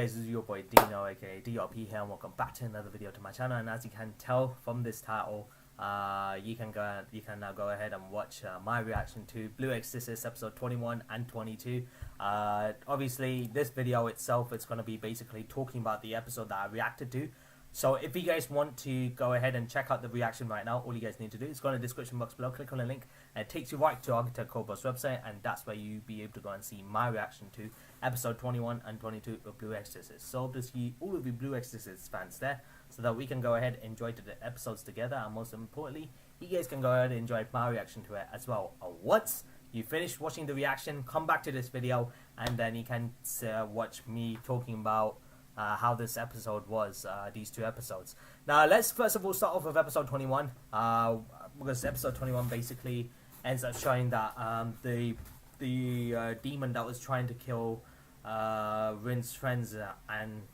guys, this is your boy Dino, aka DRP here, and welcome back to another video to my channel. And as you can tell from this title, you can now go ahead and watch my reaction to Blue Exorcist episode 21 and 22. Obviously, this video itself is going to be basically talking about the episode that I reacted to. So if you guys want to go ahead and check out the reaction right now, all you guys need to do is go in the description box below, click on the link, and it takes you right to Architect Cobra's website, and that's where you'll be able to go and see my reaction to episode 21 and 22 of Blue Exorcist. So to see all of you Blue Exorcist fans there, so that we can go ahead and enjoy the episodes together, and most importantly, you guys can go ahead and enjoy my reaction to it as well. Once you finish watching the reaction, come back to this video, and then you can watch me talking about how this episode was, these two episodes. Now let's first of all start off with episode 21, because episode 21 basically ends up showing that the demon that was trying to kill Rin's friends and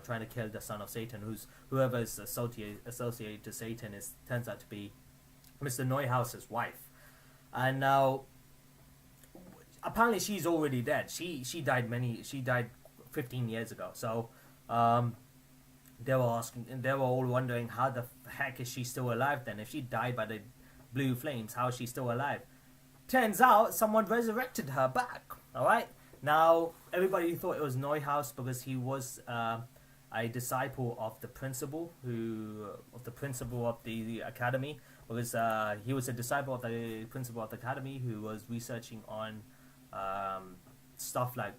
trying to kill the son of Satan, whoever is associated to Satan, turns out to be Mr. Neuhaus's wife. And now apparently she's already dead. She died 15 years ago. So they were all wondering, how the heck is she still alive then? If she died by the blue flames, how is she still alive? Turns out someone resurrected her back. Alright? Now, everybody thought it was Neuhaus because he was a disciple of the principal of the academy, because he was a disciple of the principal of the academy who was researching on stuff like,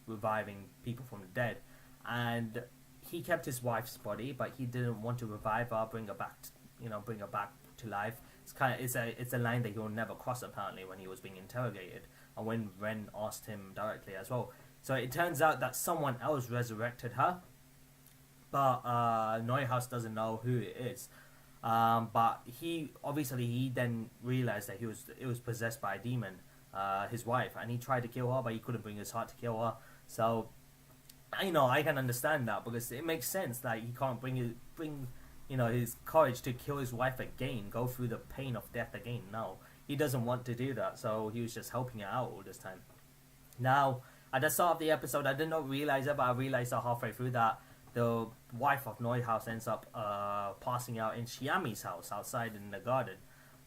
reviving people from the dead. And he kept his wife's body, but he didn't want to revive her, bring her back to life. It's a line that he'll never cross, apparently, when he was being interrogated, and when Ren asked him directly as well. So it turns out that someone else resurrected her, but Neuhaus doesn't know who it is. But he then realized that it was possessed by a demon, his wife, and he tried to kill her, but he couldn't bring his heart to kill her. So I can understand that, because it makes sense that he can't bring his courage to kill his wife again, go through the pain of death again. No, he doesn't want to do that, so he was just helping her out all this time. Now, at the start of the episode, I did not realize it, but I realized that halfway through that the wife of Neuhaus ends up passing out in Shiami's house outside in the garden.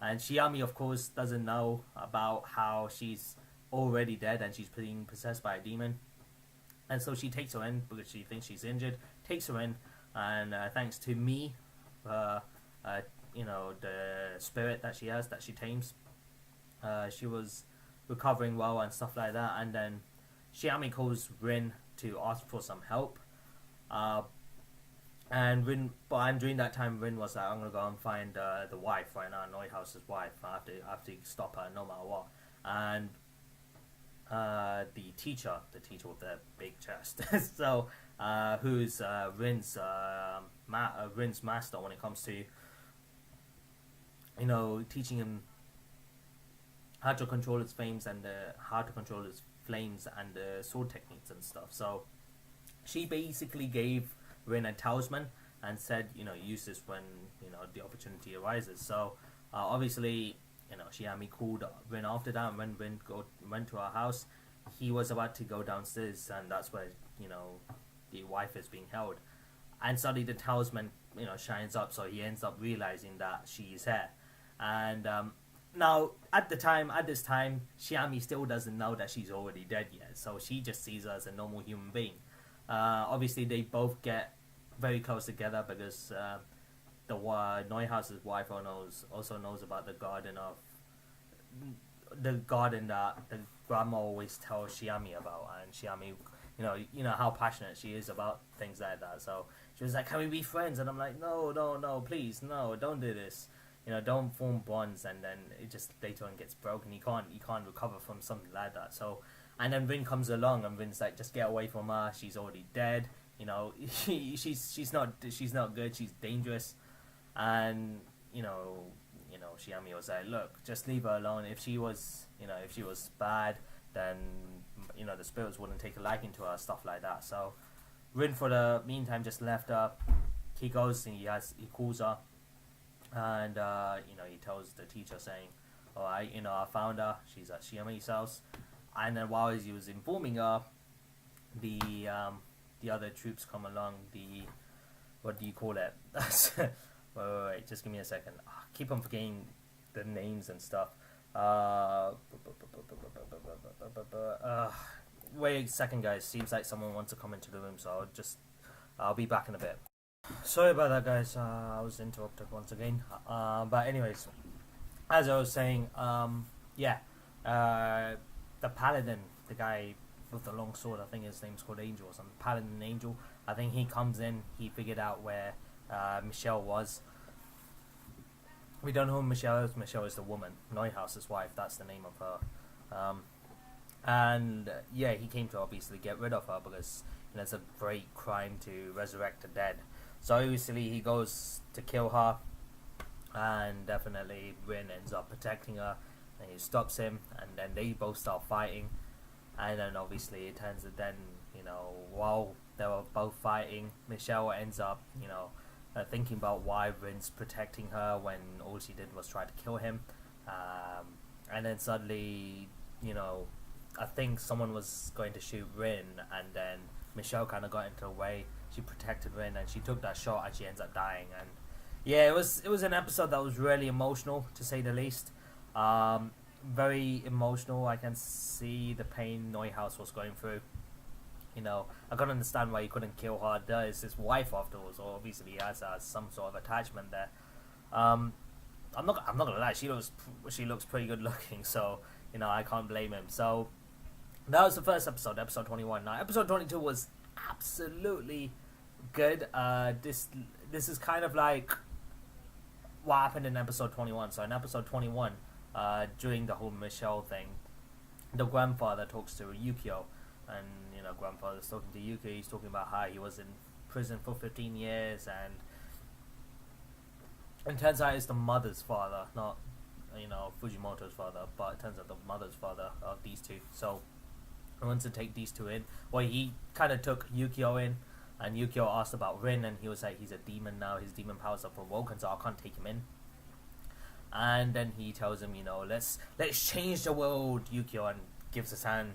And Shiami, of course, doesn't know about how she's already dead and she's being possessed by a demon. And so she takes her in because she thinks she's injured, takes her in, and thanks to me, the spirit that she has, that she tames, she was recovering well and stuff like that. And then Shiami calls Rin to ask for some help. And during that time, Rin was like, I'm gonna go and find the wife right now, Neuhaus's wife. I have to stop her no matter what. And the teacher with the big chest, so who's Rin's master when it comes to teaching him how to control his flames and the sword techniques and stuff. So she basically gave Rin a talisman and said, use this when the opportunity arises. So obviously, Shiami called Rin after that, and when Rin went to our house, he was about to go downstairs, and that's where the wife is being held. And suddenly the talisman shines up, so he ends up realizing that she's here. And now at this time, Shiami still doesn't know that she's already dead yet, so she just sees her as a normal human being. Obviously, they both get very close together because the Neuhaus's wife also knows about the garden that the grandma always tells Shiami about, and Shiami, how passionate she is about things like that. So she was like, "Can we be friends?" And I'm like, "No, please, no, don't do this. Don't form bonds." And then it just later on gets broken. You can't recover from something like that. So, and then Rin comes along, and Rin's like, "Just get away from her. She's already dead. She's not good. She's dangerous." And Shiami was like, "Look, just leave her alone. If she was bad, then the spirits wouldn't take a liking to her," stuff like that. So Rin, for the meantime, just left her. He goes and he calls her, and he tells the teacher, saying, "All right, I found her. She's at Shiami's house." And then while he was informing her, the the other troops come along, the, what do you call it? Wait, just give me a second. I keep on forgetting the names and stuff. Wait a second, guys. Seems like someone wants to come into the room, so I'll be back in a bit. Sorry about that, guys. I was interrupted once again. But anyways, as I was saying, the paladin, the guy with the long sword, I think his name's called Angel or something. Paladin Angel. I think he comes in. He figured out where Michelle was. We don't know who Michelle is. Michelle is the woman, Neuhaus's wife. That's the name of her. And yeah, he came to obviously get rid of her because it's a great crime to resurrect the dead. So obviously he goes to kill her, and definitely Rin ends up protecting her, and he stops him, and then they both start fighting. And then obviously it turns out then, while they were both fighting, Michelle ends up, thinking about why Rin's protecting her when all she did was try to kill him. And then suddenly, I think someone was going to shoot Rin, and then Michelle kind of got into the way. She protected Rin, and she took that shot, and she ends up dying. And yeah, it was an episode that was really emotional, to say the least. Very emotional. I can see the pain Neuhaus was going through. I can't understand why he couldn't kill her. There is his wife afterwards, or obviously he has some sort of attachment there. I'm not gonna lie. She looks pretty good looking, so I can't blame him. So that was the first episode, episode 21. Now episode 22 was absolutely good. This is kind of like what happened in episode 21. So in episode 21, during the whole Michelle thing, the grandfather talks to Yukio, and grandfather's talking to Yukio. He's talking about how he was in prison for 15 years, and it turns out it's the mother's father, not Fujimoto's father, but it turns out the mother's father of these two. So he wants to take these two in. Well, he kind of took Yukio in, and Yukio asked about Rin, and he was like, he's a demon now, his demon powers are awoken, so I can't take him in. And then he tells him, let's change the world, Yukio, and gives his hand.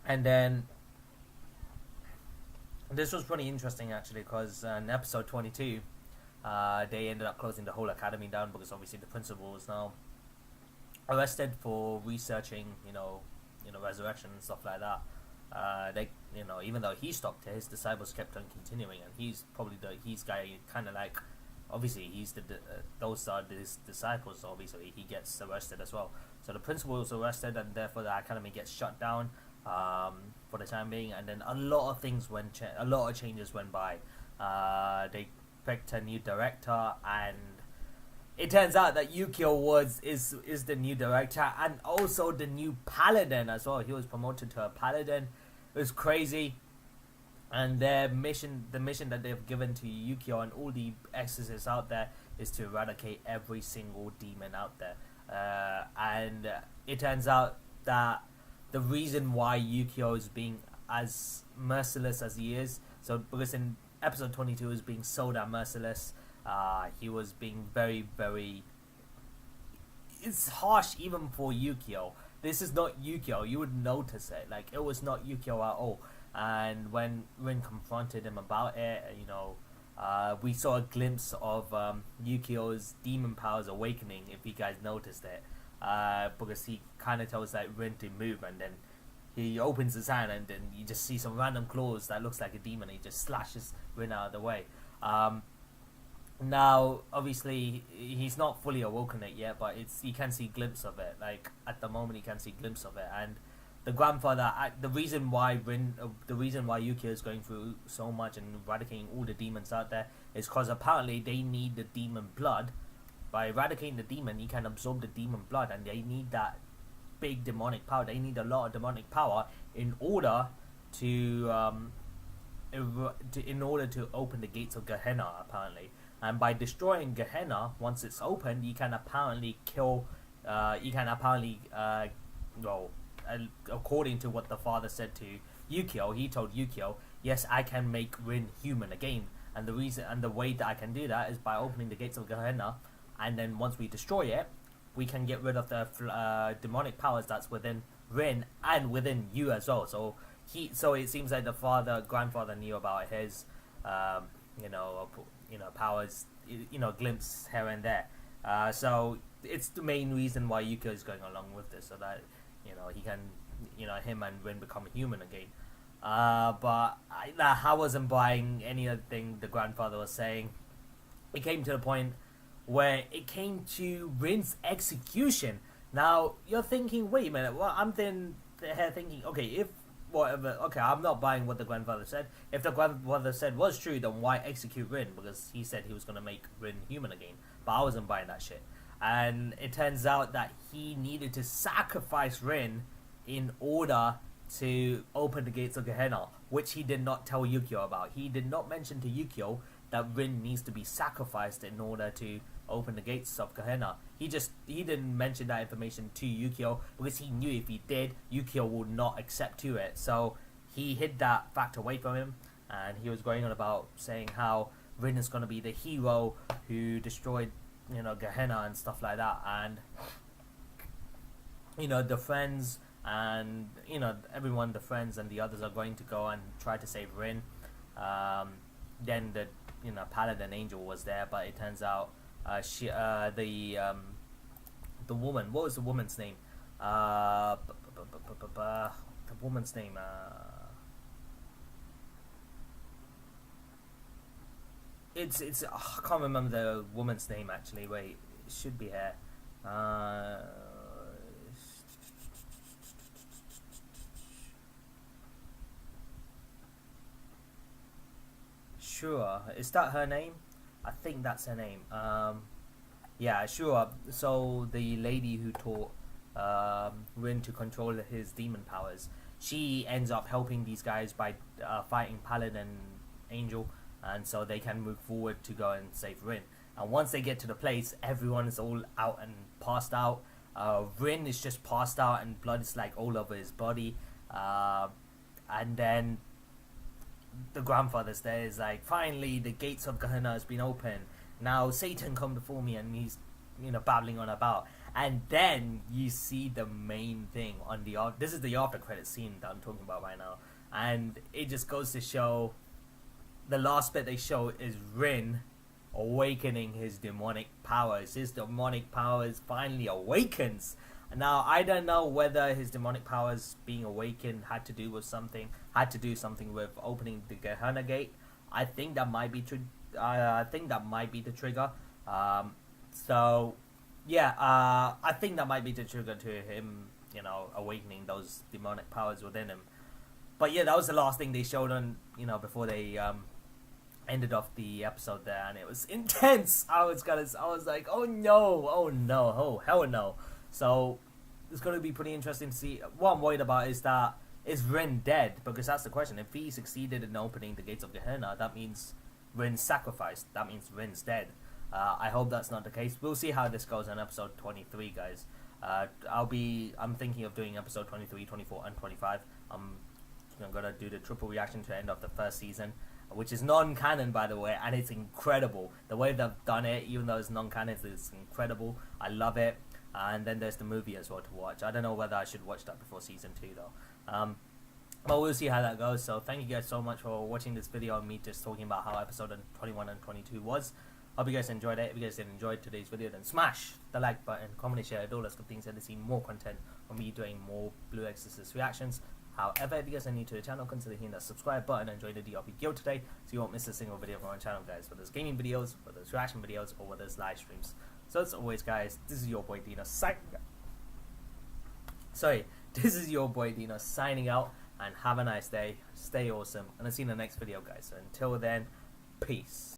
And then this was pretty interesting actually, because in episode 22, they ended up closing the whole academy down because obviously the principal is now arrested for researching, resurrection and stuff like that. They, even though he stopped it, his disciples kept on continuing, and he's probably he's guy kind of like, obviously he's those are his disciples, so obviously he gets arrested as well. So the principal is arrested, and therefore the academy gets shut down for the time being. And then a lot of things a lot of changes went by. They picked a new director, and it turns out that Yukio is the new director, and also the new paladin as well. He was promoted to a paladin. It was crazy. And the mission that they've given to Yukio and all the exorcists out there is to eradicate every single demon out there. And it turns out that the reason why Yukio is being as merciless as he is, so because in episode 22 he was being so damn merciless, he was being very, very, it's harsh even for Yukio. This is not Yukio, you would notice it, like it was not Yukio at all. And when Rin confronted him about it, we saw a glimpse of Yukio's demon powers awakening, if you guys noticed it, because he kind of tells Rin to move, and then he opens his hand, and then you just see some random claws that looks like a demon. He just slashes Rin out of the way. Now, obviously, he's not fully awoken it yet, but you can see glimpse of it. Like at the moment, you can see glimpse of it, and the grandfather, the reason why Yukio is going through so much and eradicating all the demons out there is because apparently they need the demon blood. By eradicating the demon, you can absorb the demon blood, and they need that big demonic power. They need a lot of demonic power in order to open the gates of Gehenna, apparently. And by destroying Gehenna, once it's opened, you can apparently kill. According to what the father said to Yukio, he told Yukio, "Yes, I can make Rin human again, and the way that I can do that is by opening the gates of Gehenna, and then once we destroy it, we can get rid of the demonic powers that's within Rin and within you as well. So so it seems like the grandfather knew about his powers, glimpse here and there. So it's the main reason why Yukio is going along with this, so that he can him and Rin become human again. But I wasn't buying any of the thing the grandfather was saying. It came to the point where it came to Rin's execution. Now you're thinking, wait a minute, well, I'm thinking, okay, if whatever, okay, I'm not buying what the grandfather said. If the grandfather said was true, then why execute Rin? Because he said he was gonna make Rin human again. But I wasn't buying that shit. And it turns out that he needed to sacrifice Rin in order to open the gates of Gehenna, which he did not tell Yukio about. He did not mention to Yukio that Rin needs to be sacrificed in order to open the gates of Gehenna. He didn't mention that information to Yukio because he knew if he did, Yukio would not accept to it. So he hid that fact away from him, and he was going on about saying how Rin is going to be the hero who destroyed Gehenna and stuff like that. And the friends and everyone, the friends and the others are going to go and try to save Rin. Then the paladin angel was there, but it turns out the woman, what was the woman's name? The woman's name, it's I can't remember the woman's name actually. Wait, it should be here. Sure, is that her name? I think that's her name. Yeah, sure. So the lady who taught Rin to control his demon powers, she ends up helping these guys by fighting Paladin Angel, and so they can move forward to go and save Rin. And once they get to the place, everyone is all out and passed out. Rin is just passed out and blood is like all over his body. And then the grandfather's there is like, finally the gates of Gehenna has been opened. Now Satan come before me, and he's babbling on about. And then you see the main thing on the this is the after credit scene that I'm talking about right now, and it just goes to show, the last bit they show is Rin awakening his demonic powers. His demonic powers finally awakens. Now I don't know whether his demonic powers being awakened had to do something with opening the Gehenna gate. I think that might be true. I think that might be the trigger. So yeah, I think that might be the trigger to him, awakening those demonic powers within him. But yeah, that was the last thing they showed on, before they ended off the episode there, and it was intense. I was like, oh no, oh hell no. So it's going to be pretty interesting to see. What I'm worried about is that, is Rin dead? Because that's the question. If he succeeded in opening the gates of Gehenna, that means Rin's sacrificed. That means Rin's dead. I hope that's not the case. We'll see how this goes on episode 23, guys. I'm thinking of doing episode 23, 24, and 25. I'm gonna do the triple reaction to the end of the first season, which is non-canon, by the way, and it's incredible. The way they've done it, even though it's non-canon, it's incredible. I love it. And then there's the movie as well to watch. I don't know whether I should watch that before season 2 though. But we'll see how that goes. So thank you guys so much for watching this video of me just talking about how episode 21 and 22 was. Hope you guys enjoyed it. If you guys did enjoy today's video, then smash the like button, comment and share, all those good things, and to see more content of me doing more Blue Exorcist reactions. However, if you guys are new to the channel, consider hitting that subscribe button and join the DRP Guild today, so you won't miss a single video from our channel, guys. Whether it's gaming videos, whether it's reaction videos, or whether it's live streams. So as always, guys, this is your boy Dino signing out, and have a nice day, stay awesome, and I'll see you in the next video, guys. So until then, peace.